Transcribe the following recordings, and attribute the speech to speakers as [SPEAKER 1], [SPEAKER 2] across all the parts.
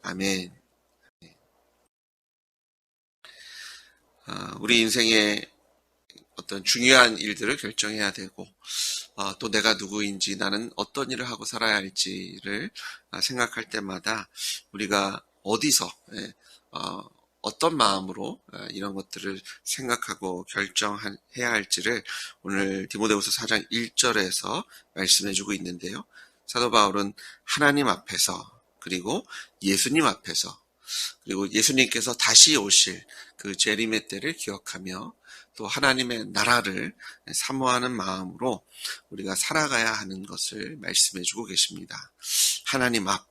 [SPEAKER 1] 아멘. 우리 인생의 어떤 중요한 일들을 결정해야 되고, 또 내가 누구인지, 나는 어떤 일을 하고 살아야 할지를 생각할 때마다 우리가 어디서, 어떤 마음으로 이런 것들을 생각하고 결정해야 할지를 오늘 디모데후서 4장 1절에서 말씀해주고 있는데요. 사도 바울은 하나님 앞에서, 그리고 예수님 앞에서, 그리고 예수님께서 다시 오실 그 재림의 때를 기억하며 또 하나님의 나라를 사모하는 마음으로 우리가 살아가야 하는 것을 말씀해 주고 계십니다. 하나님 앞,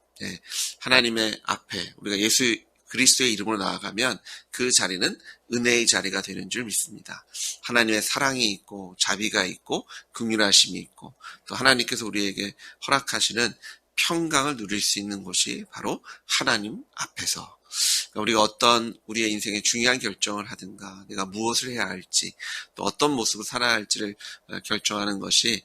[SPEAKER 1] 하나님의 앞에 우리가 예수 그리스도의 이름으로 나아가면 그 자리는 은혜의 자리가 되는 줄 믿습니다. 하나님의 사랑이 있고 자비가 있고 긍휼하심이 있고 또 하나님께서 우리에게 허락하시는 평강을 누릴 수 있는 곳이 바로 하나님 앞에서, 우리가 어떤 우리의 인생의 중요한 결정을 하든가 내가 무엇을 해야 할지 또 어떤 모습을 살아야 할지를 결정하는 것이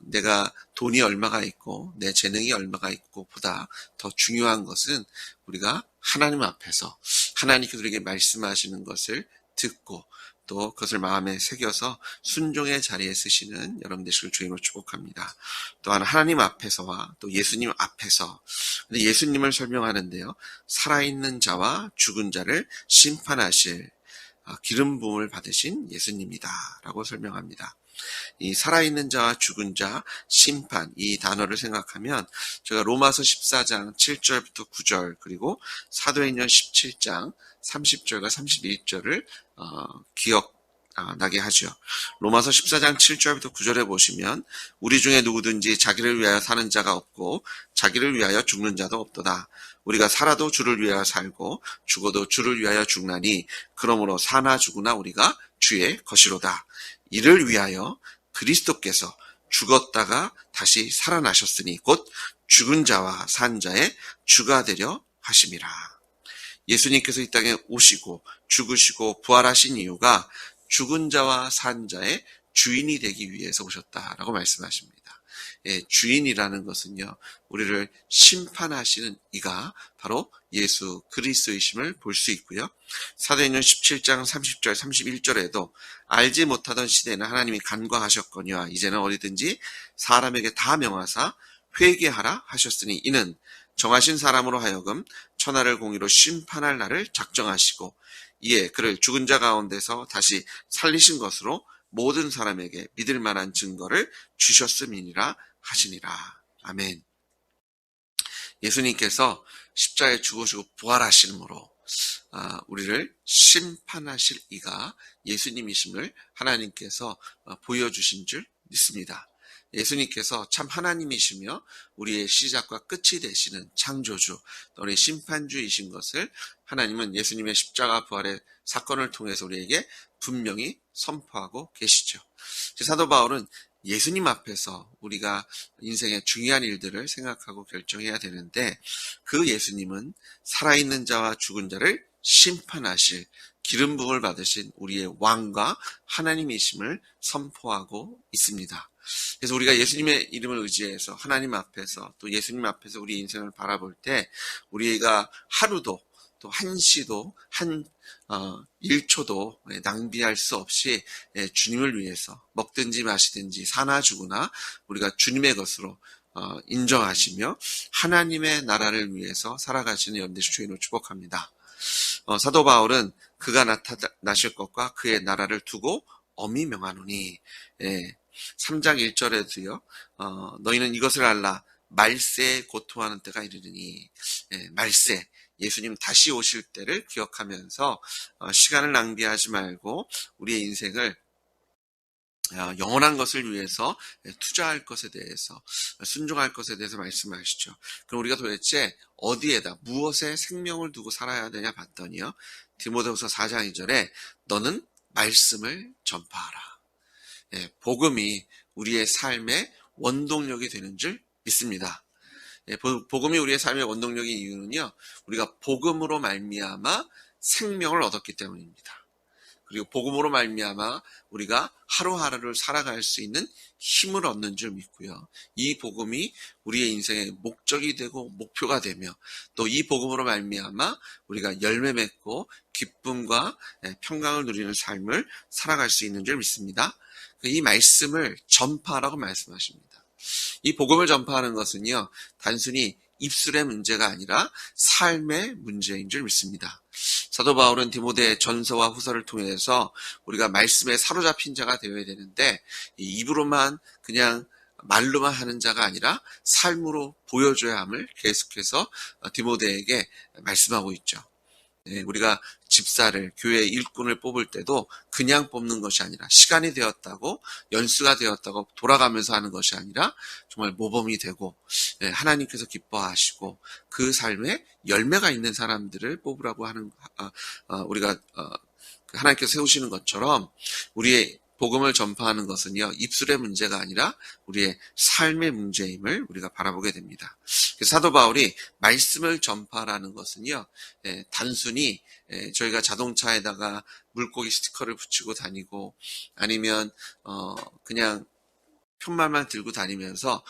[SPEAKER 1] 내가 돈이 얼마가 있고 내 재능이 얼마가 있고 보다 더 중요한 것은 우리가 하나님 앞에서 하나님께서 우리에게 말씀하시는 것을 듣고 또 그것을 마음에 새겨서 순종의 자리에 쓰시는 여러분 되시길 주님으로 축복합니다. 또한 하나님 앞에서와 또 예수님 앞에서, 근데 예수님을 설명하는데요, 살아있는 자와 죽은 자를 심판하실 기름 부음을 받으신 예수님이다 라고 설명합니다. 이 살아있는 자와 죽은 자, 심판, 이 단어를 생각하면 제가 로마서 14장 7절부터 9절 그리고 사도행전 17장 30절과 31절을 기억나게 하죠. 로마서 14장 7절부터 9절에 보시면 우리 중에 누구든지 자기를 위하여 사는 자가 없고 자기를 위하여 죽는 자도 없도다. 우리가 살아도 주를 위하여 살고 죽어도 주를 위하여 죽나니 그러므로 사나 죽으나 우리가 주의 것이로다. 이를 위하여 그리스도께서 죽었다가 다시 살아나셨으니 곧 죽은 자와 산 자의 주가 되려 하심이라. 예수님께서 이 땅에 오시고 죽으시고 부활하신 이유가 죽은 자와 산 자의 주인이 되기 위해서 오셨다라고 말씀하십니다. 주인이라는 것은요, 우리를 심판하시는 이가 바로 예수 그리스도이심을 볼 수 있고요. 사도행전 17장 30절 31절에도 알지 못하던 시대에는 하나님이 간과하셨거니와 이제는 어디든지 사람에게 다 명하사 회개하라 하셨으니 이는 정하신 사람으로 하여금 천하를 공의로 심판할 날을 작정하시고 이에 그를 죽은 자 가운데서 다시 살리신 것으로 모든 사람에게 믿을 만한 증거를 주셨음이니라 하시니라. 아멘. 예수님께서 십자가에 죽으시고 부활하심으로 우리를 심판하실 이가 예수님이심을 하나님께서 보여주신 줄 믿습니다. 예수님께서 참 하나님이시며 우리의 시작과 끝이 되시는 창조주, 우리 심판주이신 것을 하나님은 예수님의 십자가 부활의 사건을 통해서 우리에게 분명히 선포하고 계시죠. 사도 바울은 예수님 앞에서 우리가 인생의 중요한 일들을 생각하고 결정해야 되는데 그 예수님은 살아있는 자와 죽은 자를 심판하실 기름 부음을 받으신 우리의 왕과 하나님이심을 선포하고 있습니다. 그래서 우리가 예수님의 이름을 의지해서 하나님 앞에서 또 예수님 앞에서 우리 인생을 바라볼 때 우리가 하루도 또 한시도 1초도 낭비할 수 없이 주님을 위해서 먹든지 마시든지 사나 죽으나 우리가 주님의 것으로 인정하시며 하나님의 나라를 위해서 살아가시는 연대시 주인을 축복합니다. 사도 바울은 그가 나타나실 것과 그의 나라를 두고 엄히 명하노니 3장 1절에도요. 너희는 이것을 알라 말세에 고통하는 때가 이르리니 말세 예수님 다시 오실 때를 기억하면서 시간을 낭비하지 말고 우리의 인생을 영원한 것을 위해서 투자할 것에 대해서 순종할 것에 대해서 말씀하시죠. 그럼 우리가 도대체 어디에다 무엇에 생명을 두고 살아야 되냐 봤더니요. 디모데후서 4장 2절에 너는 말씀을 전파하라. 복음이 우리의 삶의 원동력이 되는 줄 믿습니다. 복음이 우리의 삶의 원동력인 이유는요. 우리가 복음으로 말미암아 생명을 얻었기 때문입니다. 그리고 복음으로 말미암아 우리가 하루하루를 살아갈 수 있는 힘을 얻는 줄 믿고요. 이 복음이 우리의 인생의 목적이 되고 목표가 되며 또 이 복음으로 말미암아 우리가 열매 맺고 기쁨과 평강을 누리는 삶을 살아갈 수 있는 줄 믿습니다. 이 말씀을 전파하라고 말씀하십니다. 이 복음을 전파하는 것은요, 단순히 입술의 문제가 아니라 삶의 문제인 줄 믿습니다. 사도 바울은 디모데 전서와 후서를 통해서 우리가 말씀에 사로잡힌 자가 되어야 되는데 입으로만 그냥 말로만 하는 자가 아니라 삶으로 보여줘야 함을 계속해서 디모데에게 말씀하고 있죠. 우리가 집사를, 교회 일꾼을 뽑을 때도 그냥 뽑는 것이 아니라 시간이 되었다고, 연수가 되었다고 돌아가면서 하는 것이 아니라 정말 모범이 되고 하나님께서 기뻐하시고 그 삶에 열매가 있는 사람들을 뽑으라고 하는 우리가 하나님께서 세우시는 것처럼 우리의 복음을 전파하는 것은요, 입술의 문제가 아니라 우리의 삶의 문제임을 우리가 바라보게 됩니다. 사도 바울이 말씀을 전파라는 것은요, 단순히 저희가 자동차에다가 물고기 스티커를 붙이고 다니고 아니면 그냥 편말만 들고 다니면서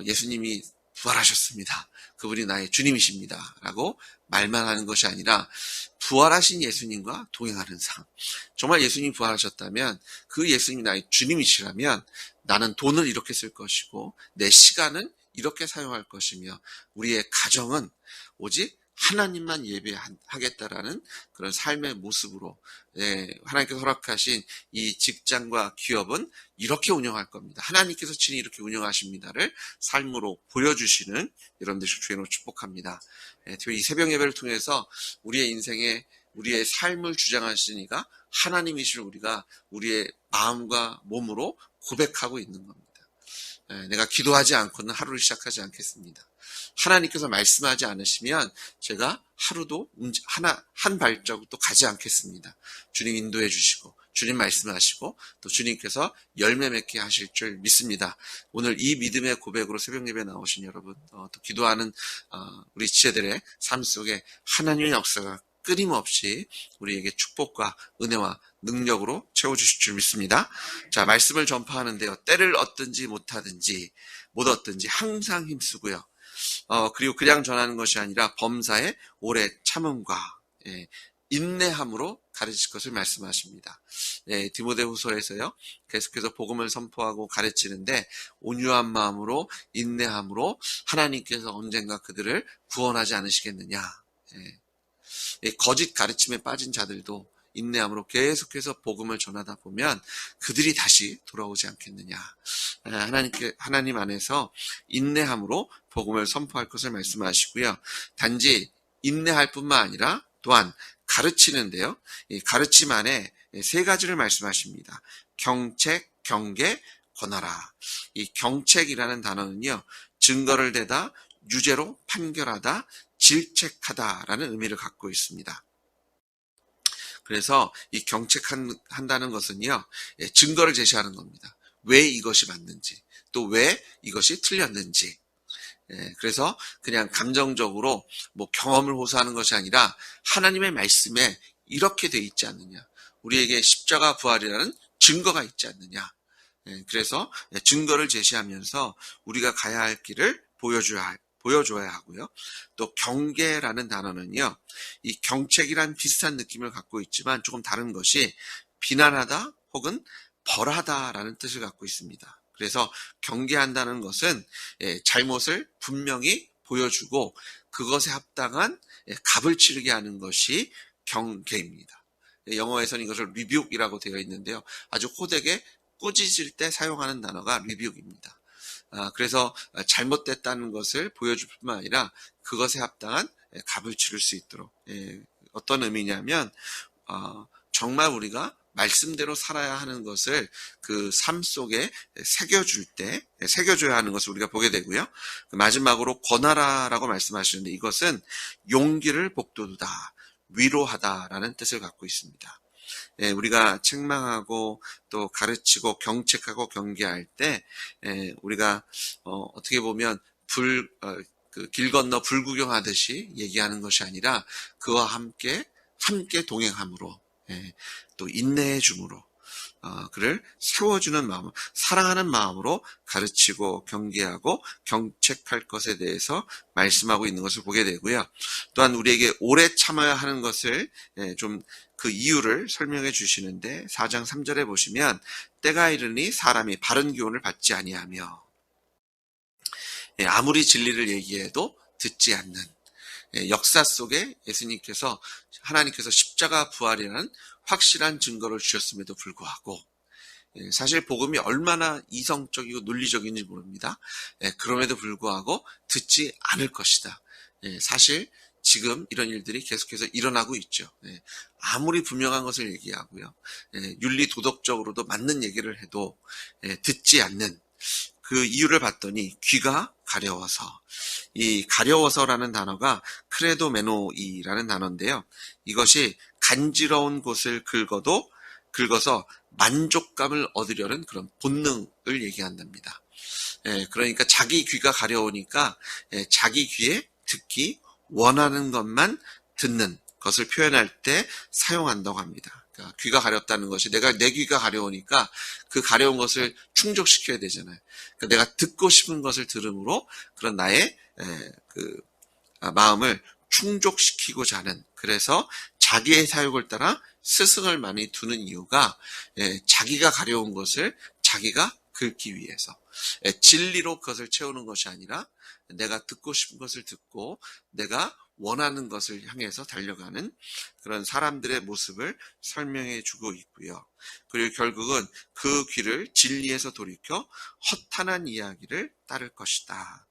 [SPEAKER 1] 예수님이 부활하셨습니다. 그분이 나의 주님이십니다. 라고 말만 하는 것이 아니라 부활하신 예수님과 동행하는 삶. 정말 예수님이 부활하셨다면 그 예수님이 나의 주님이시라면 나는 돈을 이렇게 쓸 것이고 내 시간은 이렇게 사용할 것이며 우리의 가정은 오직 하나님만 예배하겠다라는 그런 삶의 모습으로 하나님께서 허락하신 이 직장과 기업은 이렇게 운영할 겁니다. 하나님께서 친히 이렇게 운영하십니다를 삶으로 보여주시는 여러분들 주님으로 축복합니다. 특히 이 새벽 예배를 통해서 우리의 인생에 우리의 삶을 주장하시는 이가 하나님이실 우리가 우리의 마음과 몸으로 고백하고 있는 겁니다. 내가 기도하지 않고는 하루를 시작하지 않겠습니다. 하나님께서 말씀하지 않으시면 제가 하루도 한 발자국도 가지 않겠습니다. 주님 인도해 주시고 주님 말씀하시고 또 주님께서 열매 맺게 하실 줄 믿습니다. 오늘 이 믿음의 고백으로 새벽 예배 나오신 여러분, 또 기도하는 우리 지체들의 삶 속에 하나님의 역사가 끊임없이 우리에게 축복과 은혜와 능력으로 채워주실 줄 믿습니다. 자, 말씀을 전파하는데요, 때를 얻든지 못하든지 못 얻든지 항상 힘쓰고요. 그리고 그냥 전하는 것이 아니라 범사에 오래 참음과 인내함으로 가르칠 것을 말씀하십니다. 디모데후서에서요, 계속해서 복음을 선포하고 가르치는데 온유한 마음으로 인내함으로 하나님께서 언젠가 그들을 구원하지 않으시겠느냐. 거짓 가르침에 빠진 자들도 인내함으로 계속해서 복음을 전하다 보면 그들이 다시 돌아오지 않겠느냐. 하나님 안에서 인내함으로 복음을 선포할 것을 말씀하시고요. 단지 인내할 뿐만 아니라 또한 가르치는데요. 이 가르침 안에 세 가지를 말씀하십니다. 경책, 경계, 권하라. 이 경책이라는 단어는요, 증거를 대다, 유죄로 판결하다, 질책하다라는 의미를 갖고 있습니다. 그래서 이 경책한다는 것은요, 증거를 제시하는 겁니다. 왜 이것이 맞는지, 또 왜 이것이 틀렸는지. 그래서 그냥 감정적으로 뭐 경험을 호소하는 것이 아니라 하나님의 말씀에 이렇게 돼 있지 않느냐. 우리에게 십자가 부활이라는 증거가 있지 않느냐. 그래서 증거를 제시하면서 우리가 가야 할 길을 보여줘야 하고요. 또 경계라는 단어는요, 이 경책이란 비슷한 느낌을 갖고 있지만 조금 다른 것이 비난하다 혹은 벌하다라는 뜻을 갖고 있습니다. 그래서 경계한다는 것은 잘못을 분명히 보여주고 그것에 합당한 값을 치르게 하는 것이 경계입니다. 영어에서는 이것을 리뷰이라고 되어 있는데요. 아주 호되게 꾸짖을 때 사용하는 단어가 리뷰입니다. 그래서 잘못됐다는 것을 보여줄 뿐만 아니라 그것에 합당한 값을 치를 수 있도록. 어떤 의미냐면 정말 우리가 말씀대로 살아야 하는 것을 그 삶 속에 새겨줘야 하는 것을 우리가 보게 되고요. 마지막으로 권하라라고 말씀하시는데 이것은 용기를 북돋우다, 위로하다라는 뜻을 갖고 있습니다. 우리가 책망하고 또 가르치고 경책하고 경계할 때 우리가 어떻게 보면 길 건너 불구경하듯이 얘기하는 것이 아니라 그와 함께 동행함으로 또 인내해 줌으로 그를 세워주는 마음, 사랑하는 마음으로 가르치고 경계하고 경책할 것에 대해서 말씀하고 있는 것을 보게 되고요. 또한 우리에게 오래 참아야 하는 것을 좀 그 이유를 설명해 주시는데 4장 3절에 보시면 때가 이르니 사람이 바른 교훈을 받지 아니하며 아무리 진리를 얘기해도 듣지 않는 역사 속에 예수님께서 하나님께서 십자가 부활이라는 확실한 증거를 주셨음에도 불구하고 사실 복음이 얼마나 이성적이고 논리적인지 모릅니다. 그럼에도 불구하고 듣지 않을 것이다. 사실 지금 이런 일들이 계속해서 일어나고 있죠. 아무리 분명한 것을 얘기하고요. 윤리 도덕적으로도 맞는 얘기를 해도 듣지 않는 그 이유를 봤더니 귀가 가려워서. 이 가려워서라는 단어가 크레도메노이라는 단어인데요. 이것이 간지러운 곳을 긁어서 만족감을 얻으려는 그런 본능을 얘기한답니다. 그러니까 자기 귀가 가려우니까 자기 귀에 듣기 원하는 것만 듣는 것을 표현할 때 사용한다고 합니다. 그러니까 귀가 가렵다는 것이 내 귀가 가려우니까 그 가려운 것을 충족시켜야 되잖아요. 그러니까 내가 듣고 싶은 것을 들음으로 그런 나의 마음을 충족시키고자 하는, 그래서 자기의 사욕을 따라 스승을 많이 두는 이유가 자기가 가려운 것을 자기가 긁기 위해서, 진리로 그것을 채우는 것이 아니라 내가 듣고 싶은 것을 듣고 내가 원하는 것을 향해서 달려가는 그런 사람들의 모습을 설명해 주고 있고요. 그리고 결국은 그 귀를 진리에서 돌이켜 허탄한 이야기를 따를 것이다.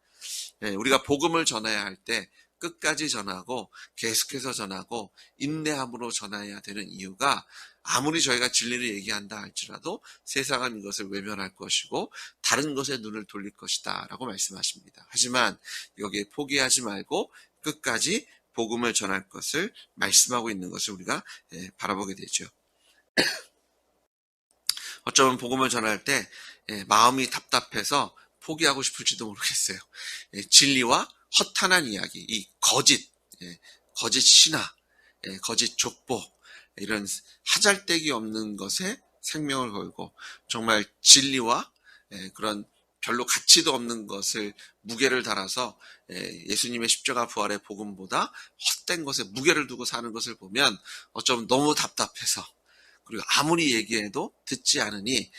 [SPEAKER 1] 우리가 복음을 전해야 할 때 끝까지 전하고 계속해서 전하고 인내함으로 전해야 되는 이유가, 아무리 저희가 진리를 얘기한다 할지라도 세상은 이것을 외면할 것이고 다른 것에 눈을 돌릴 것이다 라고 말씀하십니다. 하지만 여기에 포기하지 말고 끝까지 복음을 전할 것을 말씀하고 있는 것을 우리가 바라보게 되죠. 어쩌면 복음을 전할 때 마음이 답답해서 포기하고 싶을지도 모르겠어요. 진리와 허탄한 이야기, 이 거짓 신화, 거짓 족보, 이런 하잘데기 없는 것에 생명을 걸고 정말 진리와 그런 별로 가치도 없는 것을 무게를 달아서 예수님의 십자가 부활의 복음보다 헛된 것에 무게를 두고 사는 것을 보면 어쩌면 너무 답답해서, 그리고 아무리 얘기해도 듣지 않으니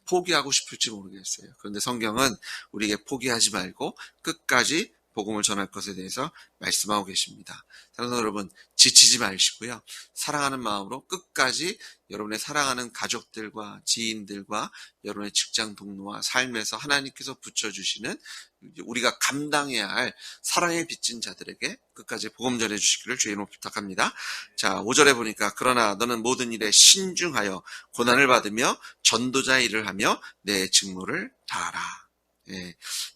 [SPEAKER 1] 포기하고 싶을지 모르겠어요. 그런데 성경은 우리에게 포기하지 말고 끝까지 복음을 전할 것에 대해서 말씀하고 계십니다. 사랑하는 여러분, 지치지 마시고요. 사랑하는 마음으로 끝까지 여러분의 사랑하는 가족들과 지인들과 여러분의 직장 동료와 삶에서 하나님께서 붙여주시는 우리가 감당해야 할 사랑에 빚진 자들에게 끝까지 복음 전해 주시기를 주의 이름으로 부탁합니다. 자, 5절에 보니까 그러나 너는 모든 일에 신중하여 고난을 받으며 전도자의 일을 하며 내 직무를 다하라.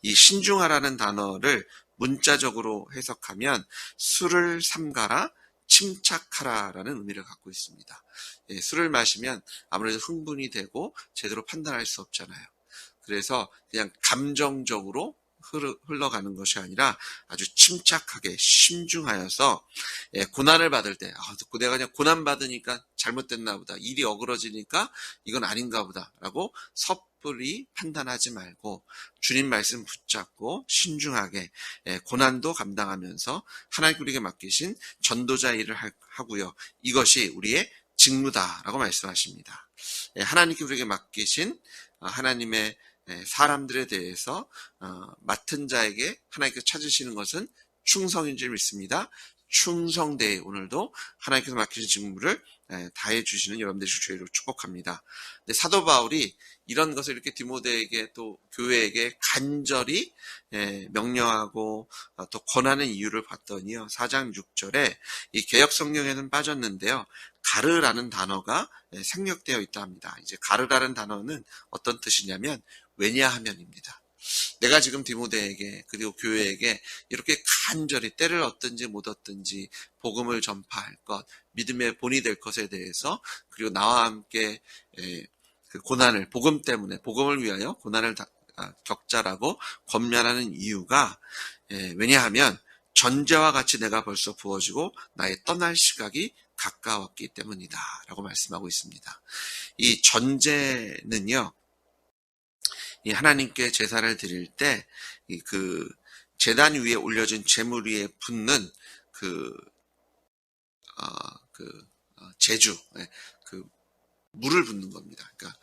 [SPEAKER 1] 이 신중하라는 단어를 문자적으로 해석하면 술을 삼가라, 침착하라라는 의미를 갖고 있습니다. 술을 마시면 아무래도 흥분이 되고 제대로 판단할 수 없잖아요. 그래서 그냥 감정적으로 흘러가는 것이 아니라 아주 침착하게 신중하여서 고난을 받을 때, 내가 그냥 고난 받으니까 잘못됐나 보다, 일이 어그러지니까 이건 아닌가 보다 라고 섣불리 판단하지 말고 주님 말씀 붙잡고 신중하게 고난도 감당하면서 하나님 우리에게 맡기신 전도자 일을 하고요. 이것이 우리의 직무다라고 말씀하십니다. 하나님께 우리에게 맡기신 하나님의 사람들에 대해서 맡은 자에게 하나님께서 찾으시는 것은 충성인 줄 믿습니다. 충성되이 오늘도 하나님께서 맡기신 직무를 다해 주시는 여러분들의 주의로 축복합니다. 근데 사도 바울이 이런 것을 이렇게 디모데에게 또 교회에게 간절히 명령하고 또 권하는 이유를 봤더니요. 4장 6절에 이 개역 성경에는 빠졌는데요. 가르라는 단어가 생략되어 있다 합니다. 이제 가르라는 단어는 어떤 뜻이냐면 왜냐하면입니다. 내가 지금 디모데에게 그리고 교회에게 이렇게 간절히 때를 얻든지 못 얻든지 복음을 전파할 것, 믿음의 본이 될 것에 대해서, 그리고 나와 함께 그 고난을, 복음 때문에, 복음을 위하여 고난을 겪자라고 권면하는 이유가 왜냐하면 전제와 같이 내가 벌써 부어지고 나의 떠날 시각이 가까웠기 때문이다 라고 말씀하고 있습니다. 이 전제는요, 이 하나님께 제사를 드릴 때 그 제단 위에 올려진 제물 위에 붓는 그 제주, 그 물을 붓는 겁니다. 그러니까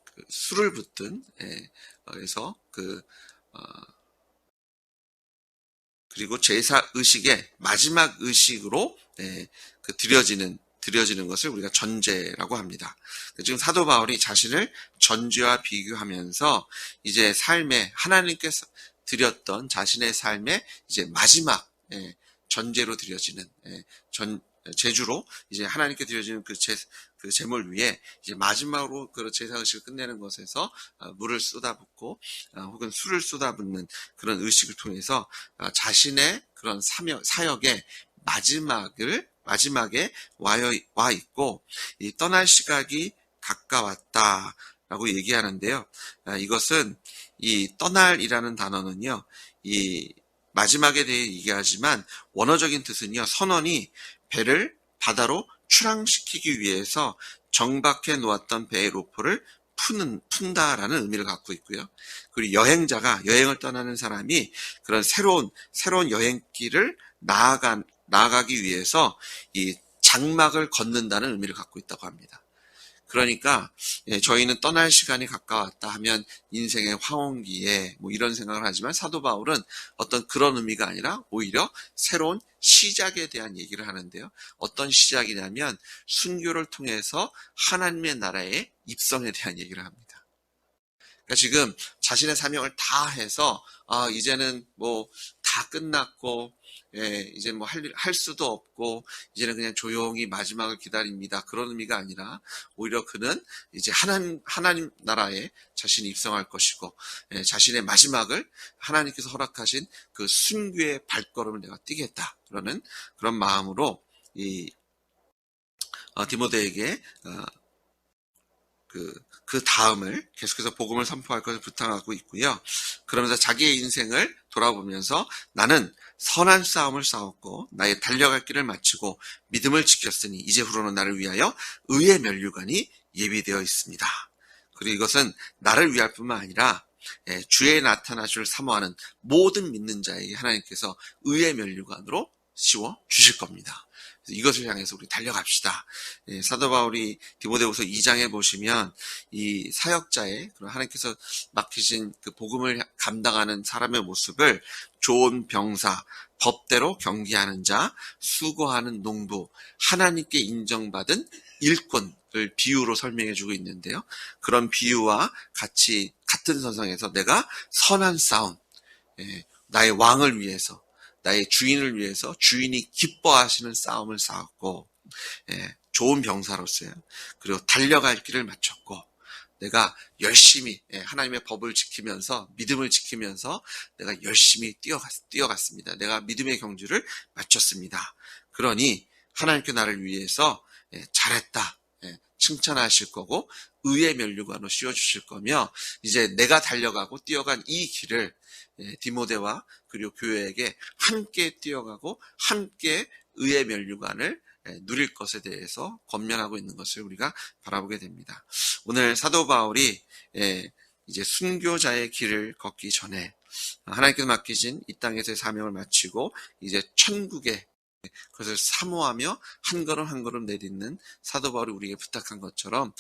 [SPEAKER 1] 그 술을 붓든, 그래서 그리고 제사 의식의 마지막 의식으로 그 드려지는 것을 우리가 전제라고 합니다. 지금 사도 바울이 자신을 전제와 비교하면서 이제 삶에 하나님께서 드렸던 자신의 삶의 이제 마지막 전제로 드려지는 제주로 이제 하나님께 드려지는 그 제물 위에 이제 마지막으로 그 제사 의식을 끝내는 것에서 물을 쏟아붓고 혹은 술을 쏟아붓는 그런 의식을 통해서 자신의 그런 사역의 마지막에 와 있고 이 떠날 시각이 가까웠다라고 얘기하는데요. 이것은 이 떠날이라는 단어는요, 이 마지막에 대해 얘기하지만 원어적인 뜻은요, 선원이 배를 바다로 출항시키기 위해서 정박해 놓았던 배의 로프를 푼다라는 의미를 갖고 있고요. 그리고 여행을 떠나는 사람이 그런 새로운 여행길을 나아가기 위해서 이 장막을 걷는다는 의미를 갖고 있다고 합니다. 그러니까 저희는 떠날 시간이 가까웠다 하면 인생의 황혼기에 뭐 이런 생각을 하지만 사도 바울은 어떤 그런 의미가 아니라 오히려 새로운 시작에 대한 얘기를 하는데요. 어떤 시작이냐면 순교를 통해서 하나님의 나라에 입성에 대한 얘기를 합니다. 그러니까 지금 자신의 사명을 다 해서 이제는 뭐 다 끝났고 이제 뭐 할 수도 없고 이제는 그냥 조용히 마지막을 기다립니다. 그런 의미가 아니라 오히려 그는 이제 하나님 나라에 자신이 입성할 것이고 자신의 마지막을 하나님께서 허락하신 그 순교의 발걸음을 내가 뛰겠다. 그러는 그런 마음으로 이 디모데에게 그 다음을 계속해서 복음을 선포할 것을 부탁하고 있고요. 그러면서 자기의 인생을 돌아보면서 나는 선한 싸움을 싸웠고 나의 달려갈 길을 마치고 믿음을 지켰으니 이제후로는 나를 위하여 의의 면류관이 예비되어 있습니다. 그리고 이것은 나를 위할 뿐만 아니라 주의 나타나실 사모하는 모든 믿는 자에게 하나님께서 의의 면류관으로 씌워 주실 겁니다. 이것을 향해서 우리 달려갑시다. 사도 바울이 디모데후서 2장에 보시면 이 사역자의 하나님께서 맡기신 그 복음을 감당하는 사람의 모습을 좋은 병사, 법대로 경기하는 자, 수고하는 농부, 하나님께 인정받은 일꾼을 비유로 설명해 주고 있는데요. 그런 비유와 같은 선상에서 내가 선한 싸움, 나의 왕을 위해서 나의 주인을 위해서 주인이 기뻐하시는 싸움을 싸웠고 좋은 병사로서요. 그리고 달려갈 길을 마쳤고 내가 열심히 하나님의 법을 지키면서 믿음을 지키면서 내가 열심히 뛰어갔습니다. 내가 믿음의 경주를 마쳤습니다. 그러니 하나님께 나를 위해서 잘했다 칭찬하실 거고 의의 면류관으로 씌워주실 거며 이제 내가 달려가고 뛰어간 이 길을 디모데와 그리고 교회에게 함께 뛰어가고 함께 의의 면류관을 누릴 것에 대해서 권면하고 있는 것을 우리가 바라보게 됩니다. 오늘 사도 바울이 이제 순교자의 길을 걷기 전에 하나님께서 맡기신 이 땅에서의 사명을 마치고 이제 천국에 그것을 사모하며 한 걸음 한 걸음 내딛는 사도 바울이 우리에게 부탁한 것처럼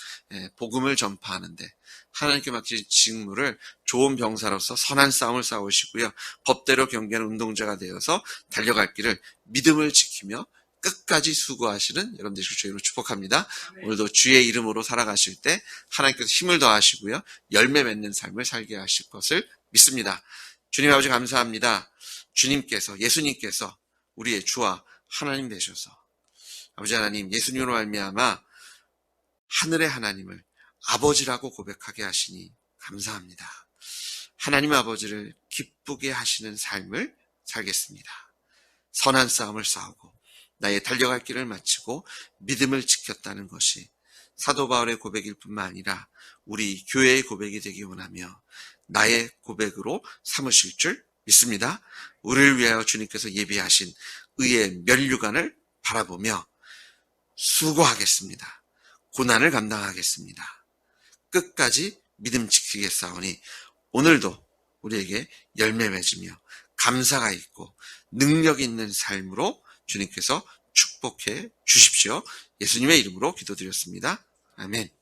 [SPEAKER 1] 복음을 전파하는데 하나님께 맡기신 직무를 좋은 병사로서 선한 싸움을 싸우시고요. 법대로 경계하는 운동자가 되어서 달려갈 길을 믿음을 지키며 끝까지 수고하시는 여러분 되시길 주의로 축복합니다. 오늘도 주의 이름으로 살아가실 때 하나님께서 힘을 더하시고요. 열매 맺는 삶을 살게 하실 것을 믿습니다. 주님 아버지 감사합니다. 예수님께서 우리의 주와 하나님 되셔서 아버지 하나님 예수님으로 말미암아 하늘의 하나님을 아버지라고 고백하게 하시니 감사합니다. 하나님 아버지를 기쁘게 하시는 삶을 살겠습니다. 선한 싸움을 싸우고 나의 달려갈 길을 마치고 믿음을 지켰다는 것이 사도 바울의 고백일 뿐만 아니라 우리 교회의 고백이 되기 원하며 나의 고백으로 삼으실 줄 믿습니다. 우리를 위하여 주님께서 예비하신 의의 면류관을 바라보며 수고하겠습니다. 고난을 감당하겠습니다. 끝까지 믿음 지키겠사오니 오늘도 우리에게 열매 맺으며 감사가 있고 능력 있는 삶으로 주님께서 축복해 주십시오. 예수님의 이름으로 기도드렸습니다. 아멘.